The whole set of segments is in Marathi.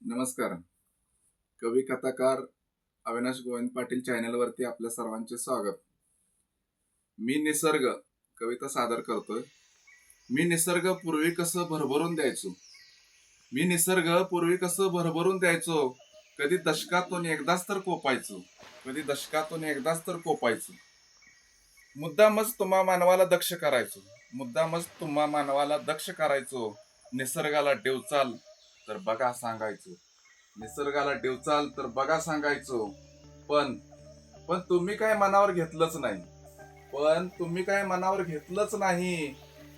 नमस्कार. कवी कथाकार अविनाश गोविंद पाटील चॅनलवरती आपल्या सर्वांचे स्वागत. मी निसर्ग कविता सादर करतोय. मी निसर्ग पूर्वी कसं भरभरून द्यायचो. मी निसर्ग पूर्वी कसं भरभरून द्यायचो. कधी दशकातून एकदाच तर कोपायचो. कधी दशकातून एकदाच तर कोपायचो. मुद्दामच तुम्हा मानवाला दक्ष करायचो. मुद्दामच तुम्हा मानवाला दक्ष करायचो. निसर्गाला डेवचाल तर बघा सांगायचो. निसर्गाला डेवचाल तर बघा सांगायचो. पण पण तुम्ही काय मनावर घेतलंच नाही. पण तुम्ही काय मनावर घेतलंच नाही.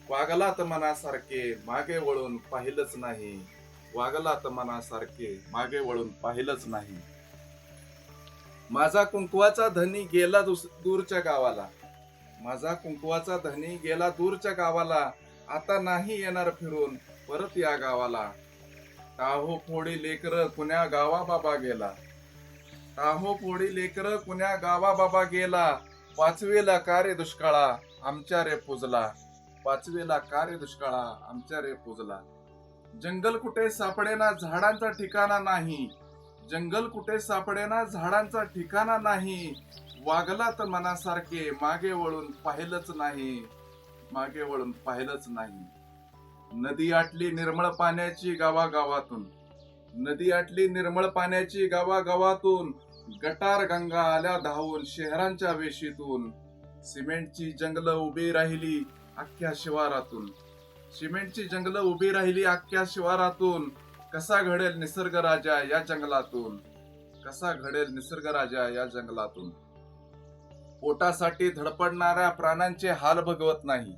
वागलात मनासारखे मागे वळून पाहिलंच नाही. वागलात मनासारखे मागे वळून पाहिलंच नाही. माझा कुंकवाचा धनी गेला दूरच्या गावाला. माझा कुंकवाचा धनी गेला दूरच्या गावाला. आता नाही येणार फिरून परत या गावाला. टाहो फोडी लेकर कुण्या गावा बाबा गेला. टाहो फोडी लेकर कुण्या गावा बाबा गेला. पाचवेला का रे दुष्काळा आमच्या रे पुजला. पाचवेला का रे दुष्काळा आमच्या रे पुजला. जंगल कुठे सापडेना झाडांचा ठिकाणा नाही. जंगल कुठे सापडेना झाडांचा ठिकाणा नाही. वागलात मनासारखे मागे वळून पाहिलंच नाही. मागे वळून पाहिलंच नाही. नदी आटली निर्मळ पाण्याची गावागावातून. नदी आटली निर्मळ पाण्याची गावागावातून. गटार गंगा आल्या धावून शहरांच्या वेशीतून. सिमेंटची जंगलं उभी राहिली अख्ख्या शिवारातून. सिमेंटची जंगलं उभी राहिली अख्ख्या शिवारातून. कसा घडेल निसर्ग राजा या जंगलातून. कसा घडेल निसर्ग राजा या जंगलातून. पोटासाठी धडपडणाऱ्या प्राण्यांचे हाल बघवत नाही.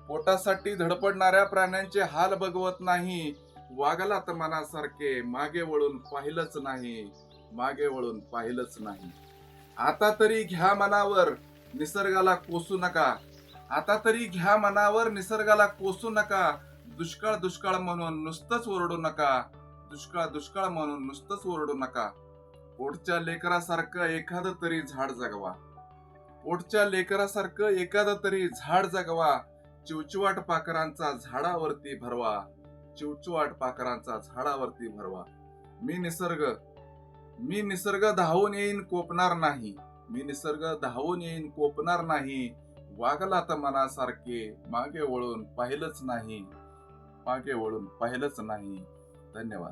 पोटासाठी धडपडणाऱ्या प्राण्यांचे हाल बघवत नाही. वागलात मनासारखे मागे वळून पाहिलंच नाही. मागे वळून पाहिलंच नाही. आता तरी घ्या मनावर निसर्गाला कोसू नका. आता तरी घ्या मनावर निसर्गाला कोसू नका. दुष्काळ दुष्काळ म्हणून नुसतंच ओरडू नका. दुष्काळ दुष्काळ म्हणून नुसतंच ओरडू नका. पोटच्या लेकरासारखं एखादं तरी झाड जगवा. पोटच्या लेकरासारखं एखादं तरी झाड जगवा. चिवचिवाट पाखरांचा झाडावरती भरवा. चिवचिवाट पाखरांचा झाडावरती भरवा. मी निसर्ग धावून येईन कोपणार नाही. मी निसर्ग धावून येईन कोपणार नाही. वागलात मनासारखे मागे वळून पाहिलंच नाही. मागे वळून पाहिलंच नाही. धन्यवाद.